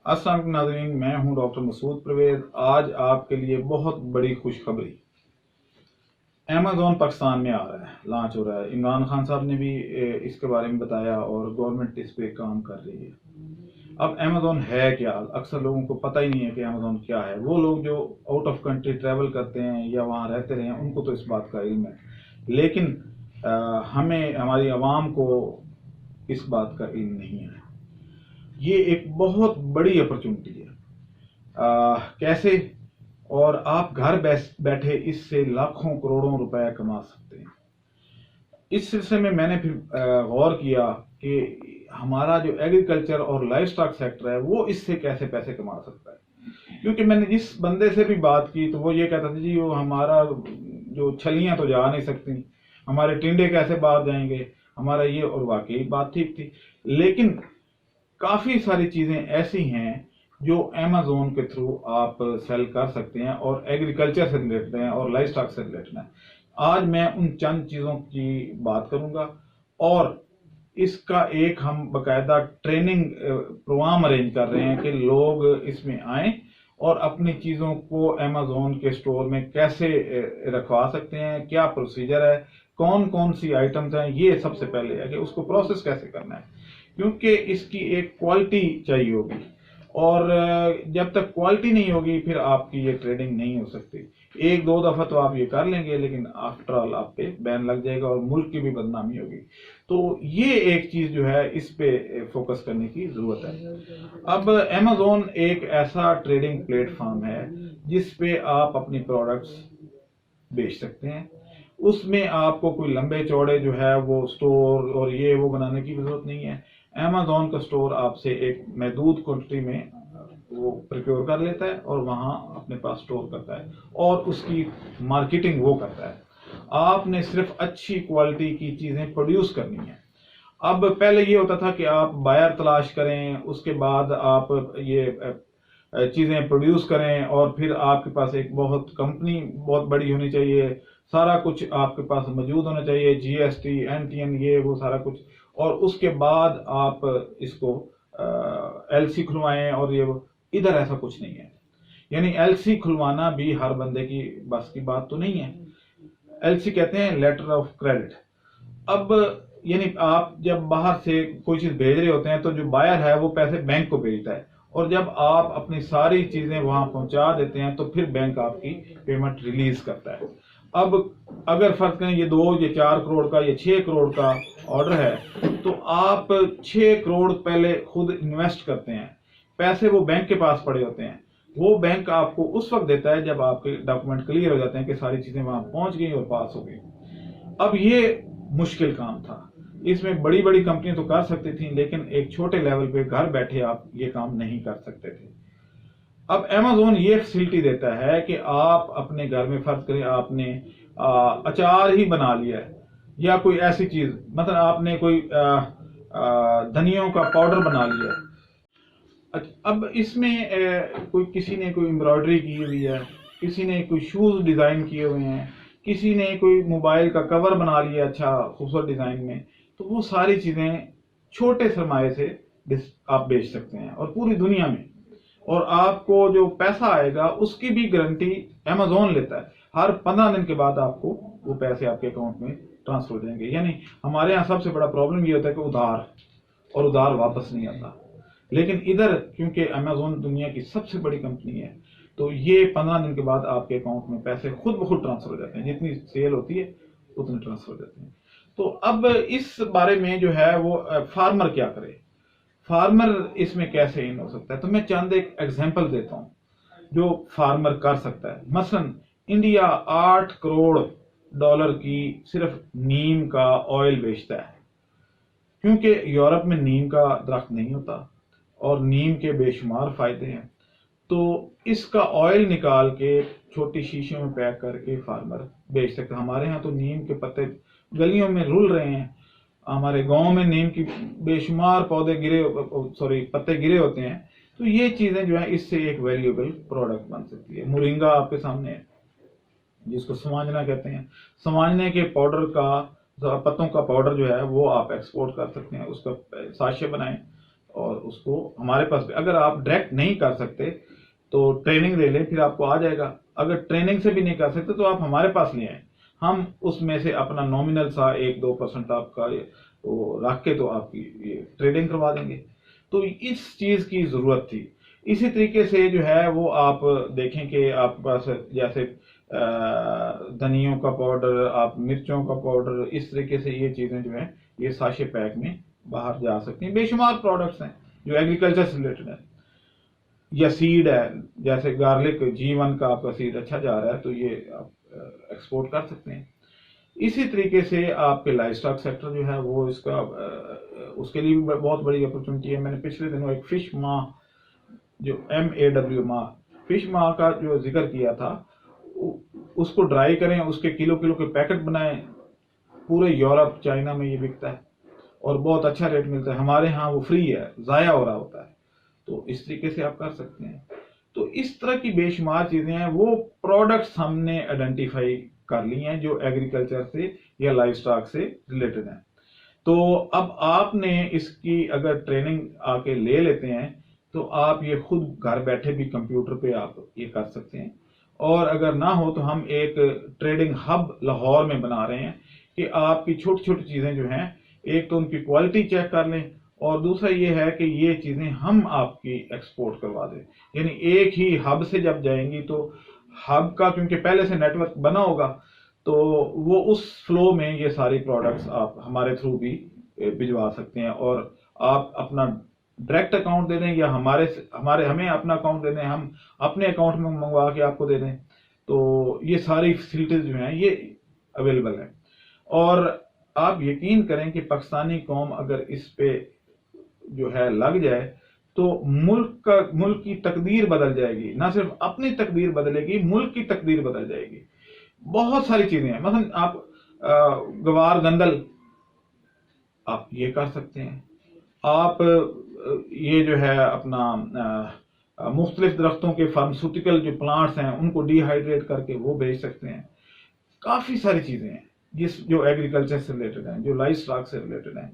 अस्सलाम वालेकुम नाज़रीन, मैं हूं डॉक्टर मसूद परवेज। आज आपके लिए बहुत बड़ी खुशखबरी। अमेज़न पाकिस्तान में आ रहा है, लॉन्च हो रहा है। इमरान खान साहब ने भी इसके बारे में बताया और गवर्नमेंट इस पे काम कर रही है। अब अमेज़न है क्या? अक्सर लोगों को पता ही नहीं है कि अमेज़न क्या है। वो लोग जो आउट ऑफ कंट्री ट्रैवल करते हैं या वहाँ रहते रहे हैं, उनको तो इस बात का इल्म है, लेकिन हमें, हमारी आवाम को इस बात का इल्म नहीं है। ये एक बहुत बड़ी अपॉर्चुनिटी है। कैसे? और आप घर बैठे इससे लाखों करोड़ों रुपए कमा सकते हैं। इस सिलसिले में मैंने फिर गौर किया कि हमारा जो एग्रीकल्चर और लाइफ स्टॉक सेक्टर है वो इससे कैसे पैसे कमा सकता है। क्योंकि मैंने जिस बंदे से भी बात की तो वो ये कहता था, जी वो हमारा जो छलियां तो जा नहीं सकती, हमारे टिंडे कैसे बाहर जाएंगे, हमारा ये। और वाकई बात ठीक थी, लेकिन काफी सारी चीजें ऐसी हैं जो अमेज़न के थ्रू आप सेल कर सकते हैं और एग्रीकल्चर से रिलेटेड हैं और लाइफ स्टॉक से रिलेटेड हैं। आज मैं उन चंद चीजों की बात करूंगा और इसका एक हम बकायदा ट्रेनिंग प्रोग्राम अरेंज कर रहे हैं कि लोग इसमें आए और अपनी चीजों को अमेज़न के स्टोर में कैसे रखवा सकते हैं, क्या प्रोसीजर है, कौन कौन सी आइटम्स हैं। ये सबसे पहले है कि उसको प्रोसेस कैसे करना है, क्योंकि इसकी एक क्वालिटी चाहिए होगी और जब तक क्वालिटी नहीं होगी फिर आपकी ये ट्रेडिंग नहीं हो सकती। एक दो दफा तो आप ये कर लेंगे, लेकिन आफ्टर ऑल आप पे बैन लग जाएगा और मुल्क की भी बदनामी होगी। तो ये एक चीज जो है, इस पे फोकस करने की जरूरत है। अब अमेज़न एक ऐसा ट्रेडिंग प्लेटफॉर्म है जिस पे आप अपनी प्रोडक्ट्स बेच सकते हैं। उसमें आपको कोई लंबे चौड़े जो है वो स्टोर और ये वो बनाने की जरूरत नहीं है। अमेज़न का स्टोर आपसे एक महदूद क्वांटिटी में वो प्रिक्योर कर लेता है और वहां अपने पास स्टोर करता है और उसकी मार्केटिंग वो करता है। आपने सिर्फ अच्छी क्वालिटी की चीजें प्रोड्यूस करनी है। अब पहले ये होता था कि आप बायर तलाश करें, उसके बाद आप ये चीजें प्रोड्यूस करें और फिर आपके पास एक बहुत कंपनी बहुत बड़ी होनी चाहिए, सारा कुछ आपके पास मौजूद होना चाहिए, जीएसटी, एनटीएन, ये वो सारा कुछ। और उसके बाद आप इसको एलसी खुलवाएं और ये वो। इधर ऐसा कुछ नहीं है। यानी एलसी खुलवाना भी हर बंदे की बस की बात तो नहीं है। एलसी कहते हैं लेटर ऑफ क्रेडिट। अब यानी आप जब बाहर से कोई चीज भेज रहे होते हैं तो जो बायर है वो पैसे बैंक को भेजता है और जब आप अपनी सारी चीजें वहां पहुंचा देते हैं तो फिर बैंक आपकी पेमेंट रिलीज करता है। अब अगर फर्ज करें ये 2 या 4 करोड़ का या 6 करोड़ का ऑर्डर है तो आप 6 करोड़ पहले खुद इन्वेस्ट करते हैं। पैसे वो बैंक के पास पड़े होते हैं। वो बैंक आपको उस वक्त देता है जब आपके डॉक्यूमेंट क्लियर हो जाते हैं कि सारी चीजें वहां पहुंच गई और पास हो गई। अब ये मुश्किल काम था। इसमें बड़ी बड़ी कंपनियां तो कर सकती थी, लेकिन एक छोटे लेवल पे घर बैठे आप ये काम नहीं कर सकते थे। अब अमेज़न ये फैसिलिटी देता है कि आप अपने घर में, फर्ज करें आपने अचार ही बना लिया है या कोई ऐसी चीज, मतलब आपने कोई धनियों का पाउडर बना लिया है। अब इसमें कोई किसी ने कोई एम्ब्रॉयडरी की हुई है, किसी ने कोई शूज डिजाइन किए हुए हैं, किसी ने कोई मोबाइल का कवर बना लिया अच्छा खूबसूरत डिजाइन में, तो वो सारी चीजें छोटे सरमाए से आप बेच सकते हैं और पूरी दुनिया में। और आपको जो पैसा आएगा उसकी भी गारंटी अमेज़न लेता है। हर 15 दिन के बाद आपको वो पैसे आपके अकाउंट में ट्रांसफर हो जाएंगे। यानी हमारे यहाँ सबसे बड़ा प्रॉब्लम ये होता है कि उधार, और उधार वापस नहीं आता। लेकिन इधर क्योंकि अमेज़न दुनिया की सबसे बड़ी कंपनी है तो ये 15 दिन के बाद आपके अकाउंट में पैसे खुद ब खुद ट्रांसफर हो जाते हैं। जितनी सेल होती है उतने ट्रांसफर हो जाते हैं। तो अब इस बारे में जो है वो फार्मर क्या करे, फार्मर इसमें कैसे इन हो सकता है, तो मैं चंद एक एग्जांपल देता हूं जो फार्मर कर सकता है। मसलन इंडिया 8 करोड़ डॉलर की सिर्फ नीम का ऑयल बेचता है, क्योंकि यूरोप में नीम का दरख्त नहीं होता और नीम के बेशुमार फायदे हैं। तो इसका ऑयल निकाल के छोटी शीशियों में पैक करके फार्मर बेच सकता है। हमारे यहाँ तो नीम के पत्ते गलियों में रुल रहे हैं। हमारे गांव में नीम की बेशुमार पत्ते गिरे होते हैं। तो ये चीजें जो है इससे एक वैल्यूएबल प्रोडक्ट बन सकती है। मोरिंगा आपके सामने है, जिसको समाजना कहते हैं। समाजने के पाउडर का, पत्तों का पाउडर जो है वो आप एक्सपोर्ट कर सकते हैं, उसका साशे बनाएं اور اس کو ہمارے پاس اگر آپ ڈائریکٹ نہیں کر سکتے تو ٹریننگ لے لیں، پھر آپ کو آ جائے گا. اگر ٹریننگ سے بھی نہیں کر سکتے تو آپ ہمارے پاس لے آئیں، ہم اس میں سے اپنا نامنل سا 1-2% آپ کا وہ رکھ کے تو آپ کی یہ ٹریڈنگ کروا دیں گے. تو اس چیز کی ضرورت تھی. اسی طریقے سے جو ہے وہ آپ دیکھیں کہ آپ کے پاس جیسے دھنیوں کا پاؤڈر، آپ مرچوں کا پاؤڈر، اس طریقے سے یہ چیزیں جو ہیں یہ ساشے پیک میں باہر جا سکتی ہیں. بے شمار پروڈکٹس ہیں جو ایگریکلچر سے ریلیٹڈ ہیں، یا سیڈ ہے جیسے گارلک G1 کا آپ کا سیڈ اچھا جا رہا ہے تو یہ آپ ایکسپورٹ کر سکتے ہیں. اسی طریقے سے آپ کے لائف اسٹاک سیکٹر جو ہے وہ اس کے لیے بھی بہت بڑی اپرچونٹی ہے. میں نے پچھلے دنوں ایک فش ماہ جو MAW ماہ فش ماہ کا جو ذکر کیا تھا، اس کو ڈرائی کریں، اس کے کلو کے پیکٹ بنائیں. پورے یورپ چائنا میں یہ بکتا ہے اور بہت اچھا ریٹ ملتا ہے. ہمارے ہاں وہ فری ہے، ضائع ہو رہا ہوتا ہے. تو اس طریقے سے آپ کر سکتے ہیں. تو اس طرح کی بے شمار چیزیں ہیں. وہ پروڈکٹس ہم نے آئیڈینٹیفائی کر لی ہیں جو ایگریکلچر سے یا لائف سٹاک سے ریلیٹڈ ہیں. تو اب آپ نے اس کی اگر ٹریننگ آ کے لے لیتے ہیں تو آپ یہ خود گھر بیٹھے بھی کمپیوٹر پہ آپ یہ کر سکتے ہیں. اور اگر نہ ہو تو ہم ایک ٹریڈنگ ہب لاہور میں بنا رہے ہیں کہ آپ کی چھوٹی چھوٹی چیزیں جو ہیں، ایک تو ان کی کوالٹی چیک کر لیں، اور دوسرا یہ ہے کہ یہ چیزیں ہم آپ کی ایکسپورٹ کروا دیں. یعنی ایک ہی ہب سے جب جائیں گی تو ہب کا کیونکہ پہلے سے نیٹ ورک بنا ہوگا تو وہ اس فلو میں یہ ساری پروڈکٹس آپ ہمارے تھرو بھی بھجوا سکتے ہیں. اور آپ اپنا ڈائریکٹ اکاؤنٹ دے دیں یا ہمیں اپنا اکاؤنٹ دے دیں، ہم اپنے اکاؤنٹ میں منگوا کے آپ کو دے دیں. تو یہ ساری فیسلٹیز جو ہیں یہ اویلیبل ہیں. اور آپ یقین کریں کہ پاکستانی قوم اگر اس پہ جو ہے لگ جائے تو ملک کی تقدیر بدل جائے گی. نہ صرف اپنی تقدیر بدلے گی، ملک کی تقدیر بدل جائے گی. بہت ساری چیزیں ہیں. مثلا آپ گوار گندل آپ یہ کر سکتے ہیں. آپ یہ جو ہے اپنا مختلف درختوں کے فارماسیوٹیکل جو پلانٹس ہیں ان کو ڈی ہائیڈریٹ کر کے وہ بیچ سکتے ہیں. کافی ساری چیزیں ہیں جو ایگریکلچر سے ریلیٹڈ ہیں، جو لائف سٹاک سے ریلیٹڈ ہیں.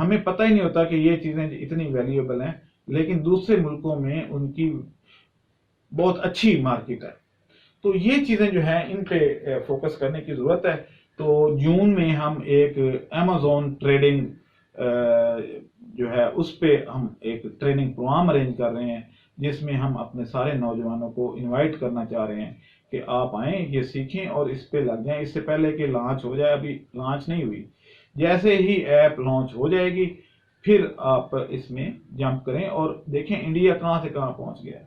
ہمیں پتہ ہی نہیں ہوتا کہ یہ چیزیں اتنی ویلیوبل ہیں، لیکن دوسرے ملکوں میں ان کی بہت اچھی مارکیٹ ہے. تو یہ چیزیں جو ہیں ان پہ فوکس کرنے کی ضرورت ہے. تو جون میں ہم ایک Amazon ٹریڈنگ جو ہے اس پہ ہم ایک ٹریننگ پروگرام ارینج کر رہے ہیں، جس میں ہم اپنے سارے نوجوانوں کو انوائٹ کرنا چاہ رہے ہیں کہ آپ آئیں، یہ سیکھیں اور اس پہ لگ جائیں. اس سے پہلے کہ لانچ ہو جائے، ابھی لانچ نہیں ہوئی، جیسے ہی ایپ لانچ ہو جائے گی پھر آپ اس میں جمپ کریں اور دیکھیں انڈیا کہاں سے کہاں پہنچ گیا.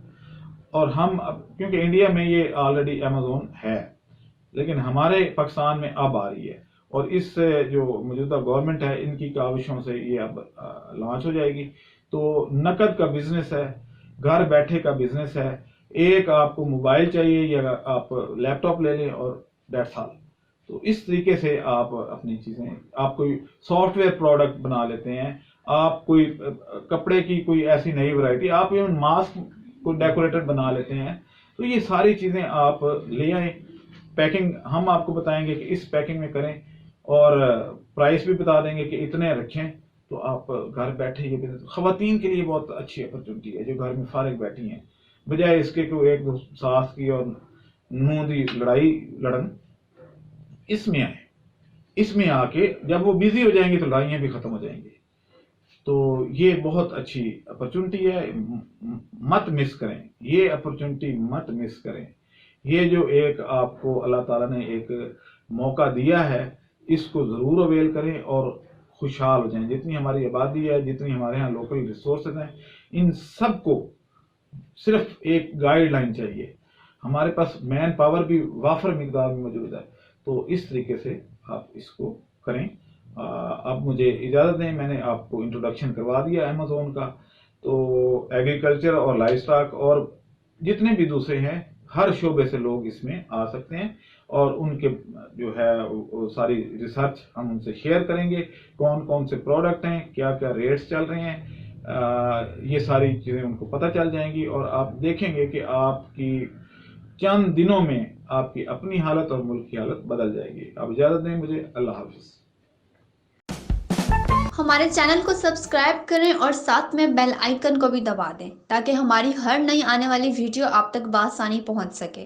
اور ہم کیونکہ انڈیا میں یہ آلریڈی Amazon ہے، لیکن ہمارے پاکستان میں اب آ رہی ہے. اور اس جو موجودہ گورنمنٹ ہے ان کی کاوشوں سے یہ اب لانچ ہو جائے گی. تو نقد کا بزنس ہے، گھر بیٹھے کا بزنس ہے. ایک آپ کو موبائل چاہیے یا آپ لیپ ٹاپ لے لیں اور دیٹس آل. تو اس طریقے سے آپ اپنی چیزیں، آپ کوئی سافٹ ویئر پروڈکٹ بنا لیتے ہیں، آپ کوئی کپڑے کی کوئی ایسی نئی ورائٹی، آپ ایون ماسک کوئی ڈیکوریٹر بنا لیتے ہیں. تو یہ ساری چیزیں آپ لے آئیں. پیکنگ ہم آپ کو بتائیں گے کہ اس پیکنگ میں کریں اور پرائس بھی بتا دیں گے کہ اتنے رکھیں. تو آپ گھر بیٹھے یہ خواتین کے لیے بہت اچھی اپرچونٹی ہے جو گھر میں فارغ بیٹھی ہیں، بجائے اس کے کہ ایک دو ساس کی اور نوں دی لڑائی لڑن. اس میں آئیں، اس میں آ کے جب وہ بزی ہو جائیں گے تو لڑائیاں بھی ختم ہو جائیں گی. تو یہ بہت اچھی اپرچونٹی ہے، مت مس کریں یہ اپرچونٹی، مت مس کریں. یہ جو ایک آپ کو اللہ تعالیٰ نے ایک موقع دیا ہے اس کو ضرور اویل کریں اور خوشحال ہو جائیں. جتنی ہماری آبادی ہے، جتنی ہمارے ہاں لوکل ریسورسز ہیں، ان سب کو صرف ایک گائیڈ لائن چاہیے. ہمارے پاس مین پاور بھی وافر مقدار میں موجود ہے. تو اس طریقے سے آپ اس کو کریں. اب مجھے اجازت دیں، میں نے آپ کو انٹروڈکشن کروا دیا Amazon کا. تو ایگریکلچر اور لائف سٹاک اور جتنے بھی دوسرے ہیں ہر شعبے سے لوگ اس میں آ سکتے ہیں اور ان کے جو ہے وہ ساری ریسرچ ہم ان سے شیئر کریں گے. کون کون سے پروڈکٹ ہیں، کیا کیا ریٹس چل رہے ہیں، یہ ساری چیزیں ان کو پتہ چل جائیں گی. اور آپ دیکھیں گے کہ آپ کی چند دنوں میں آپ کی اپنی حالت اور ملک کی حالت بدل جائے گی. آپ اجازت دیں مجھے. اللہ حافظ. ہمارے چینل کو سبسکرائب کریں اور ساتھ میں بیل آئیکن کو بھی دبا دیں تاکہ ہماری ہر نئی آنے والی ویڈیو آپ تک بآسانی پہنچ سکے۔